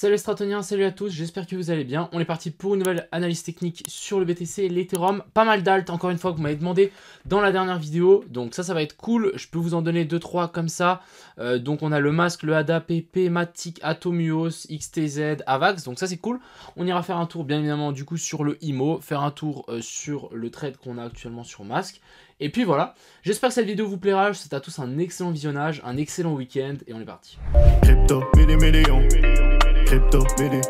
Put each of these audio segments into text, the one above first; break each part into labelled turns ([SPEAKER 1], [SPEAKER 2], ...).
[SPEAKER 1] Salut les Stratoniens, salut à tous, j'espère que vous allez bien. On est parti pour une nouvelle analyse technique sur le BTC, l'Ethereum. Pas mal d'alt, encore une fois, que vous m'avez demandé dans la dernière vidéo. Donc ça va être cool. Je peux vous en donner 2-3 comme ça. Donc on a le masque, le ADA, PP, Matic, Atomios, XTZ, Avax. Donc ça c'est cool. On ira faire un tour bien évidemment du coup sur le IMO. Faire un tour sur le trade qu'on a actuellement sur masque. Et puis voilà, j'espère que cette vidéo vous plaira. Je vous souhaite à tous un excellent visionnage, un excellent week-end et on est parti.
[SPEAKER 2] Crypto, million. Crypto, million.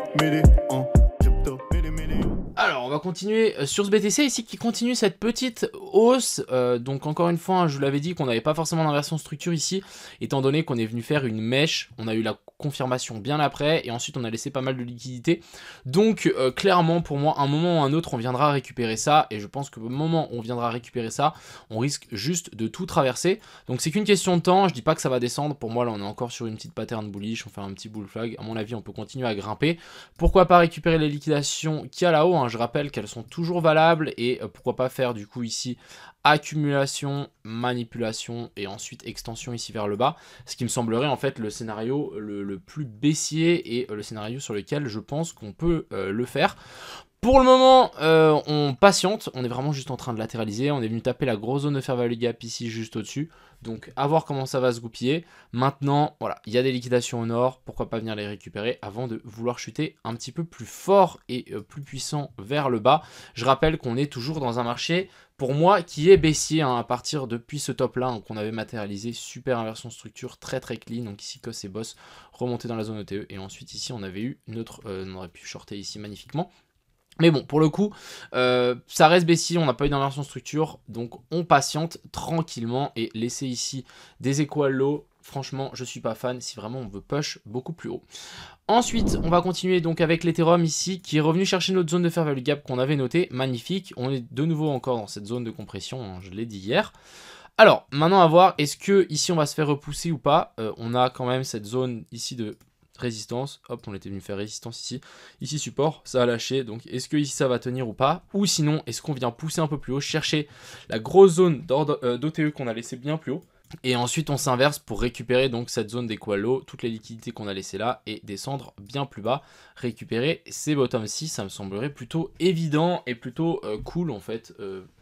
[SPEAKER 2] Crypto, million.
[SPEAKER 1] Alors, on va continuer sur ce BTC ici qui continue cette petite hausse. Donc, encore une fois, je vous l'avais dit qu'on n'avait pas forcément d'inversion de structure ici, étant donné qu'on est venu faire une mèche. On a eu la confirmation bien après et ensuite on a laissé pas mal de liquidités. Donc, clairement, pour moi, un moment ou un autre, on viendra récupérer ça. Et je pense que au moment où on viendra récupérer ça, on risque juste de tout traverser. Donc, c'est qu'une question de temps. Je dis pas que ça va descendre. Pour moi, là, on est encore sur une petite pattern bullish. On fait un petit bull flag. À mon avis, on peut continuer à grimper. Pourquoi pas récupérer les liquidations qu'il y a là-haut, hein. Je rappelle qu'elles sont toujours valables et pourquoi pas faire du coup ici accumulation, manipulation et ensuite extension ici vers le bas, ce qui me semblerait en fait le scénario le plus baissier et le scénario sur lequel je pense qu'on peut le faire. Pour le moment, on patiente, on est vraiment juste en train de latéraliser, on est venu taper la grosse zone de fair value gap ici juste au-dessus, donc à voir comment ça va se goupiller. Maintenant, voilà, il y a des liquidations au nord, pourquoi pas venir les récupérer avant de vouloir chuter un petit peu plus fort et plus puissant vers le bas. Je rappelle qu'on est toujours dans un marché, pour moi, qui est baissier hein, à partir depuis ce top-là hein, qu'on avait matérialisé, super inversion structure, très clean, donc ici Cos et Boss remonté dans la zone ETE, et ensuite ici on avait eu notre, on aurait pu shorter ici magnifiquement. Mais bon, pour le coup, ça reste baissier, on n'a pas eu d'inversion structure, donc on patiente tranquillement et laisser ici des équal low, franchement, je suis pas fan si vraiment on veut push beaucoup plus haut. Ensuite, on va continuer donc avec l'Ethereum ici, qui est revenu chercher notre zone de fair value gap qu'on avait notée, magnifique. On est de nouveau encore dans cette zone de compression, hein, je l'ai dit hier. Alors, maintenant à voir, est-ce que ici on va se faire repousser ou pas. On a quand même cette zone ici de résistance, hop, on était venu faire résistance ici support, ça a lâché, donc est-ce que ici ça va tenir ou pas, ou sinon est-ce qu'on vient pousser un peu plus haut, chercher la grosse zone d'OTE qu'on a laissé bien plus haut, et ensuite on s'inverse pour récupérer donc cette zone d'équal low, toutes les liquidités qu'on a laissées là, et descendre bien plus bas, récupérer ces bottoms-ci, ça me semblerait plutôt évident et plutôt cool en fait,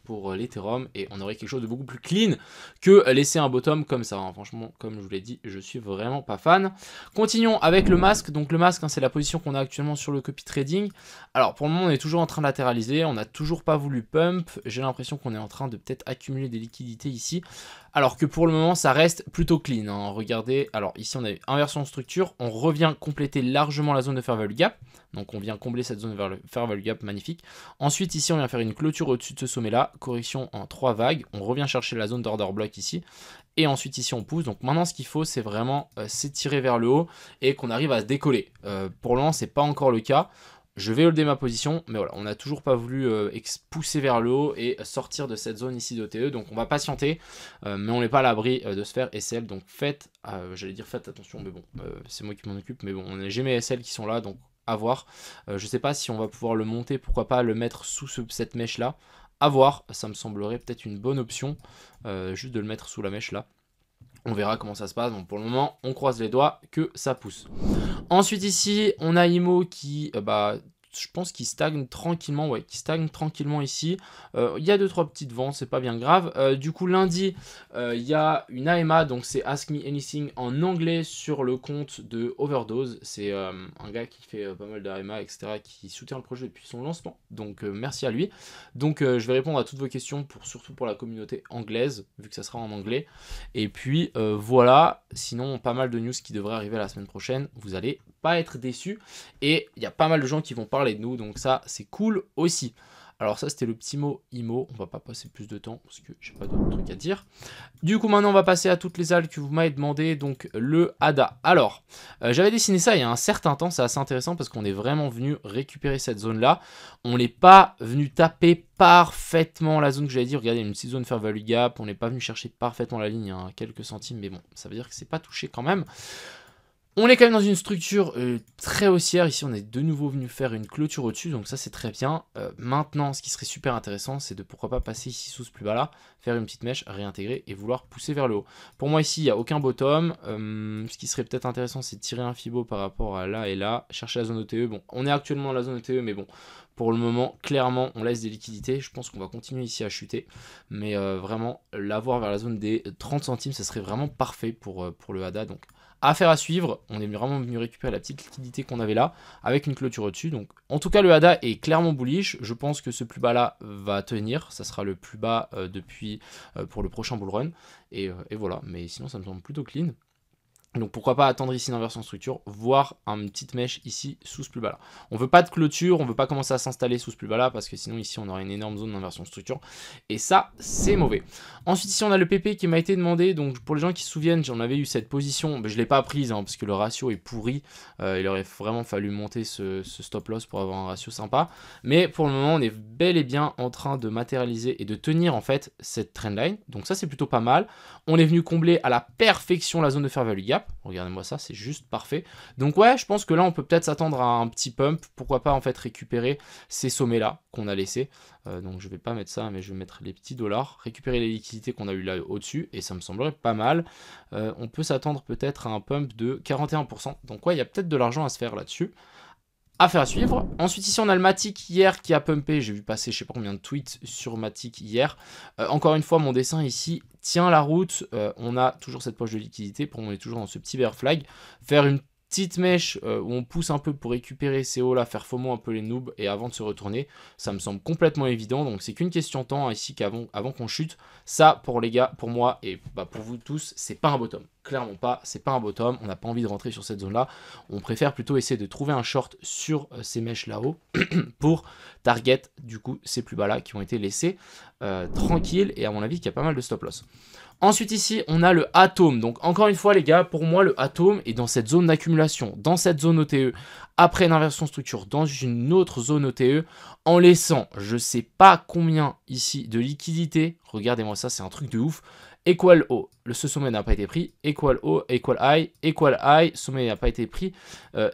[SPEAKER 1] pour l'Ethereum, et on aurait quelque chose de beaucoup plus clean que laisser un bottom comme ça, hein. Franchement, comme je vous l'ai dit, je suis vraiment pas fan. Continuons avec le masque, donc le masque hein, c'est la position qu'on a actuellement sur le copy trading. Alors pour le moment on est toujours en train de latéraliser, on n'a toujours pas voulu pump, j'ai l'impression qu'on est en train de peut-être accumuler des liquidités ici, alors que pour le moment ça reste plutôt clean, hein. Regardez, alors ici on a eu inversion de structure, on revient compléter largement la zone de fair value gap, donc on vient combler cette zone vers le fair value gap, magnifique. Ensuite ici on vient faire une clôture au-dessus de ce sommet là, correction en 3 vagues, on revient chercher la zone d'order block ici, et ensuite ici on pousse. Donc maintenant ce qu'il faut c'est vraiment s'étirer vers le haut et qu'on arrive à se décoller. Pour le moment c'est pas encore le cas. Je vais holder ma position, mais voilà, on n'a toujours pas voulu pousser vers le haut et sortir de cette zone ici d'OTE, donc on va patienter, mais on n'est pas à l'abri de se faire SL, donc faites, j'allais dire faites attention, mais bon, c'est moi qui m'en occupe, mais bon, j'ai mes SL qui sont là, donc à voir. Je sais pas si on va pouvoir le monter, pourquoi pas le mettre sous cette mèche là, à voir, ça me semblerait peut-être une bonne option, juste de le mettre sous la mèche là. On verra comment ça se passe, donc pour le moment on croise les doigts que ça pousse. Ensuite ici on a IMO qui je pense qu'il stagne tranquillement, ouais, qui stagne tranquillement ici. Il y a 2-3 petites ventes, c'est pas bien grave. Du coup lundi il y a une AMA, donc c'est Ask Me Anything en anglais sur le compte de Overdose. C'est un gars qui fait pas mal d'AMA, etc., qui soutient le projet depuis son lancement, donc merci à lui. Donc je vais répondre à toutes vos questions, surtout pour la communauté anglaise, vu que ça sera en anglais. Et puis voilà, sinon pas mal de news qui devraient arriver la semaine prochaine, vous allez pas être déçus, et il y a pas mal de gens qui vont parler de nous, donc ça c'est cool aussi. Alors ça c'était le petit mot IMO, on va pas passer plus de temps parce que j'ai pas d'autres trucs à dire. Du coup maintenant on va passer à toutes les alts que vous m'avez demandé, donc le ADA. Alors j'avais dessiné ça il y a un certain temps, c'est assez intéressant parce qu'on est vraiment venu récupérer cette zone là. On n'est pas venu taper parfaitement la zone que j'avais dit, regardez une petite zone fair value gap, on n'est pas venu chercher parfaitement la ligne, hein, quelques centimes, mais bon ça veut dire que c'est pas touché quand même. On est quand même dans une structure très haussière. Ici, on est de nouveau venu faire une clôture au-dessus, donc ça c'est très bien. Maintenant, ce qui serait super intéressant, c'est de pourquoi pas passer ici sous ce plus bas là, faire une petite mèche, réintégrer et vouloir pousser vers le haut. Pour moi ici, il n'y a aucun bottom. Ce qui serait peut-être intéressant, c'est de tirer un fibo par rapport à là et là, chercher la zone OTE. Bon, on est actuellement dans la zone OTE, mais bon, pour le moment, clairement, on laisse des liquidités. Je pense qu'on va continuer ici à chuter, mais vraiment, l'avoir vers la zone des 30 centimes, ce serait vraiment parfait pour le ADA. Donc, affaire à suivre, on est vraiment venu récupérer la petite liquidité qu'on avait là, avec une clôture au-dessus. Donc, en tout cas, le ADA est clairement bullish. Je pense que ce plus bas là va tenir. Ça sera le plus bas depuis pour le prochain bull run. Et voilà, mais sinon, ça me semble plutôt clean. Donc pourquoi pas attendre ici l'inversion structure, voire une petite mèche ici sous ce plus bas là. On veut pas de clôture, on veut pas commencer à s'installer sous ce plus bas là, parce que sinon ici on aurait une énorme zone d'inversion structure, et ça c'est mauvais. Ensuite ici on a le PP qui m'a été demandé, donc pour les gens qui se souviennent, j'en avais eu cette position, mais je l'ai pas prise, parce que le ratio est pourri, il aurait vraiment fallu monter ce stop loss pour avoir un ratio sympa, mais pour le moment on est bel et bien en train de matérialiser et de tenir en fait cette trendline, donc ça c'est plutôt pas mal. On est venu combler à la perfection la zone de fair value gap. Regardez-moi ça, c'est juste parfait. Donc ouais, je pense que là, on peut peut-être s'attendre à un petit pump. Pourquoi pas en fait récupérer ces sommets-là qu'on a laissés. Donc je vais pas mettre ça, mais je vais mettre les petits dollars. Récupérer les liquidités qu'on a eu là au-dessus. Et ça me semblerait pas mal. On peut s'attendre peut-être à un pump de 41%. Donc ouais, il y a peut-être de l'argent à se faire là-dessus. Affaire à suivre. Ensuite ici on a le Matic hier qui a pumpé, j'ai vu passer je sais pas combien de tweets sur Matic hier. Encore une fois mon dessin ici tient la route, on a toujours cette poche de liquidité, pour moi on est toujours dans ce petit bear flag. Faire une petite mèche où on pousse un peu pour récupérer ces hauts là, faire FOMO un peu les noobs et avant de se retourner, ça me semble complètement évident, donc c'est qu'une question de temps ici avant qu'on chute. Ça pour les gars, pour moi et pour vous tous, c'est pas un bottom. Clairement pas, c'est pas un bottom, on n'a pas envie de rentrer sur cette zone là, on préfère plutôt essayer de trouver un short sur ces mèches là-haut pour target du coup ces plus bas là qui ont été laissés tranquilles et à mon avis qu'il y a pas mal de stop loss. Ensuite ici on a le atome, donc encore une fois les gars, pour moi le atome est dans cette zone d'accumulation, dans cette zone OTE, après une inversion structure dans une autre zone OTE, en laissant je sais pas combien ici de liquidité, regardez-moi ça c'est un truc de ouf. Equal haut, ce sommet n'a pas été pris, equal haut, equal high, sommet n'a pas été pris,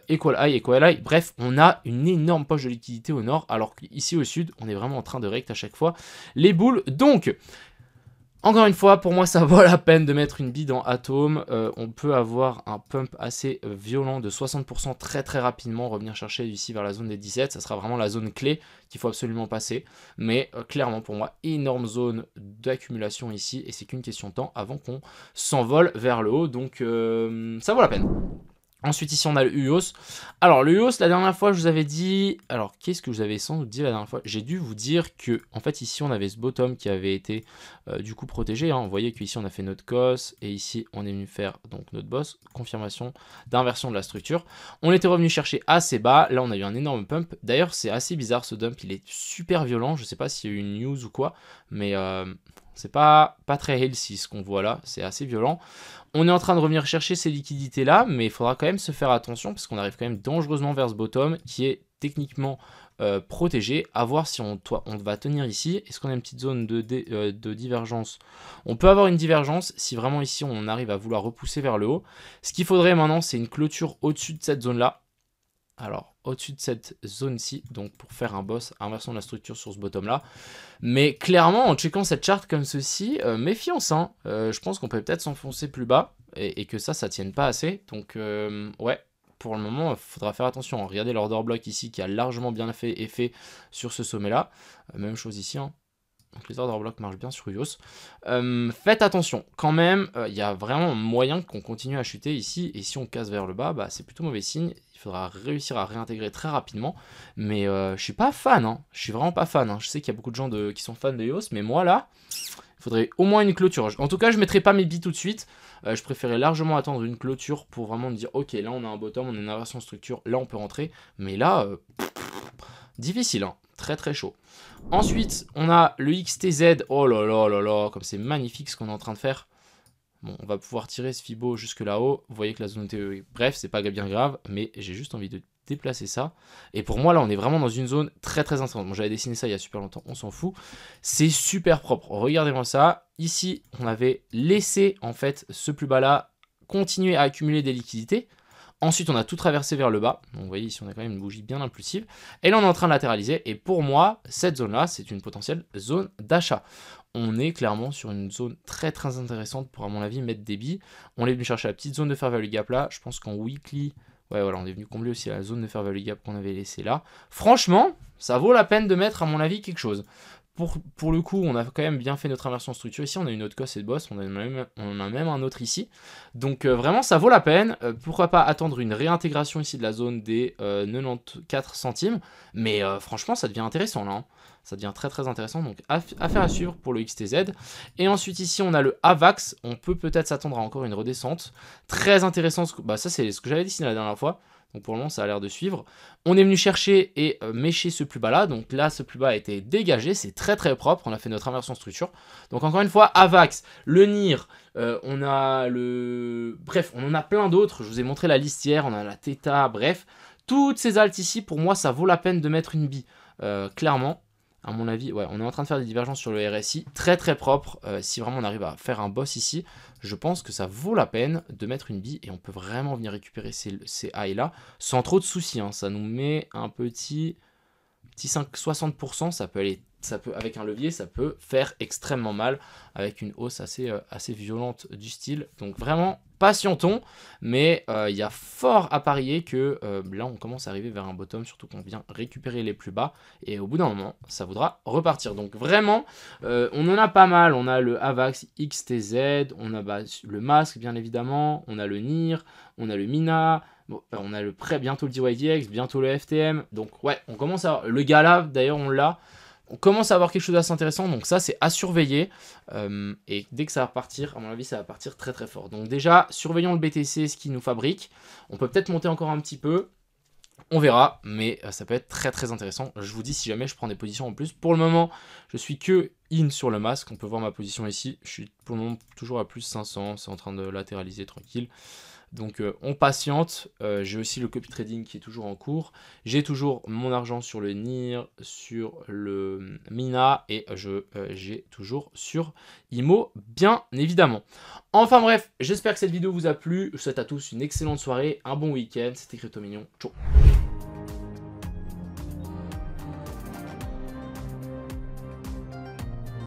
[SPEAKER 1] equal high, bref, on a une énorme poche de liquidité au nord, alors qu'ici au sud, on est vraiment en train de rect à chaque fois les boules, donc... Encore une fois, pour moi, ça vaut la peine de mettre une bille dans Atom. On peut avoir un pump assez violent de 60% très très rapidement, revenir chercher ici vers la zone des 17. Ça sera vraiment la zone clé qu'il faut absolument passer. Mais clairement, pour moi, énorme zone d'accumulation ici. Et c'est qu'une question de temps avant qu'on s'envole vers le haut. Donc, ça vaut la peine. Ensuite ici on a le UOS. Alors le UOS la dernière fois je vous avais dit, alors qu'est-ce que je vous avais sans doute dit la dernière fois? J'ai dû vous dire que en fait ici on avait ce bottom qui avait été du coup protégé, hein. Vous voyez qu'ici on a fait notre COS et ici on est venu faire donc notre boss, confirmation d'inversion de la structure. On était revenu chercher assez bas, là on a eu un énorme pump. D'ailleurs c'est assez bizarre ce dump, il est super violent, je sais pas s'il y a eu une news ou quoi, mais c'est pas très healthy ce qu'on voit là, c'est assez violent. On est en train de revenir chercher ces liquidités là, mais il faudra quand même se faire attention parce qu'on arrive quand même dangereusement vers ce bottom qui est techniquement protégé. À voir si on va tenir ici. Est-ce qu'on a une petite zone de divergence? On peut avoir une divergence si vraiment ici on arrive à vouloir repousser vers le haut. Ce qu'il faudrait maintenant c'est une clôture au-dessus de cette zone là. Alors, au-dessus de cette zone-ci, donc pour faire un boss, inversion de la structure sur ce bottom-là. Mais clairement, en checkant cette charte comme ceci, méfiance, hein. Je pense qu'on peut peut-être s'enfoncer plus bas et que ça tienne pas assez. Donc, ouais, pour le moment, il faudra faire attention. Regardez l'order block ici qui a largement bien fait effet sur ce sommet-là. Même chose ici, hein. Donc les order blocks marchent bien sur UOS. Faites attention, quand même, il y a vraiment moyen qu'on continue à chuter ici. Et si on casse vers le bas, c'est plutôt mauvais signe. Il faudra réussir à réintégrer très rapidement. Mais je suis pas fan, hein. Je suis vraiment pas fan. Hein. Je sais qu'il y a beaucoup de gens qui sont fans de UOS, mais moi là, il faudrait au moins une clôture. En tout cas, je ne mettrai pas mes billes tout de suite. Je préférais largement attendre une clôture pour vraiment me dire, ok, là on a un bottom, on a une inversion structure, là on peut rentrer. Mais là, difficile, hein. Très très chaud. Ensuite, on a le XTZ. Oh là là là là, comme c'est magnifique ce qu'on est en train de faire. Bon, on va pouvoir tirer ce Fibo jusque là-haut. Vous voyez que la zone TE, bref, c'est pas bien grave, mais j'ai juste envie de déplacer ça. Et pour moi, là, on est vraiment dans une zone très très intense. Bon, j'avais dessiné ça il y a super longtemps, on s'en fout. C'est super propre. Regardez-moi ça. Ici, on avait laissé, en fait, ce plus bas-là continuer à accumuler des liquidités. Ensuite, on a tout traversé vers le bas. Donc, vous voyez, ici, on a quand même une bougie bien impulsive. Et là, on est en train de latéraliser. Et pour moi, cette zone-là, c'est une potentielle zone d'achat. On est clairement sur une zone très très intéressante pour, à mon avis, mettre des billes. On est venu chercher la petite zone de fair value gap là. Je pense qu'en weekly, ouais, voilà, on est venu combler aussi la zone de fair value gap qu'on avait laissée là. Franchement, ça vaut la peine de mettre, à mon avis, quelque chose. Pour le coup, on a quand même bien fait notre inversion de structure ici. On a une autre cosse et de boss. On a même un autre ici. Donc vraiment, ça vaut la peine. Pourquoi pas attendre une réintégration ici de la zone des 94 centimes. Mais franchement, ça devient intéressant là. Hein. Ça devient très très intéressant. Donc affaire à suivre pour le XTZ. Et ensuite ici, on a le AVAX. On peut peut-être s'attendre à encore une redescente. Très intéressant. Bah, ça, c'est ce que j'avais dessiné la dernière fois. Donc pour le moment, ça a l'air de suivre. On est venu chercher et mécher ce plus bas là. Donc là, ce plus bas a été dégagé. C'est très très propre. On a fait notre inversion structure. Donc encore une fois, AVAX, le NIR, on a le... Bref, on en a plein d'autres. Je vous ai montré la liste hier. On a la Theta, bref. Toutes ces altes ici, pour moi, ça vaut la peine de mettre une bille. Clairement. À mon avis, ouais, on est en train de faire des divergences sur le RSI, très très propre. Si vraiment on arrive à faire un boss ici, je pense que ça vaut la peine de mettre une bille et on peut vraiment venir récupérer ces highs là sans trop de soucis. Hein. Ça nous met un petit 60%, ça peut aller, avec un levier, ça peut faire extrêmement mal avec une hausse assez violente du style. Donc vraiment, patientons, mais il y a fort à parier que là on commence à arriver vers un bottom, surtout qu'on vient récupérer les plus bas et au bout d'un moment ça voudra repartir. Donc vraiment on en a pas mal. On a le AVAX XTZ, on a le masque bien évidemment, on a le NIR, on a le MINA, bon, on a le prêt, bientôt le DYDX, bientôt le FTM. Donc ouais, on commence à... Le Gala d'ailleurs on l'a. On commence à avoir quelque chose d'assez intéressant, donc ça c'est à surveiller. Et dès que ça va partir, à mon avis ça va partir très très fort. Donc déjà, surveillons le BTC, ce qu'il nous fabrique. On peut peut-être monter encore un petit peu. On verra, mais ça peut être très très intéressant. Je vous dis si jamais je prends des positions en plus. Pour le moment, je suis que in sur le masque. On peut voir ma position ici. Je suis pour le moment toujours à plus 500. C'est en train de latéraliser tranquille. Donc on patiente, j'ai aussi le copy trading qui est toujours en cours, j'ai toujours mon argent sur le NIR, sur le MINA et j'ai toujours sur IMO bien évidemment. Enfin bref, j'espère que cette vidéo vous a plu, je vous souhaite à tous une excellente soirée, un bon week-end, c'était Crypto Mignon, ciao.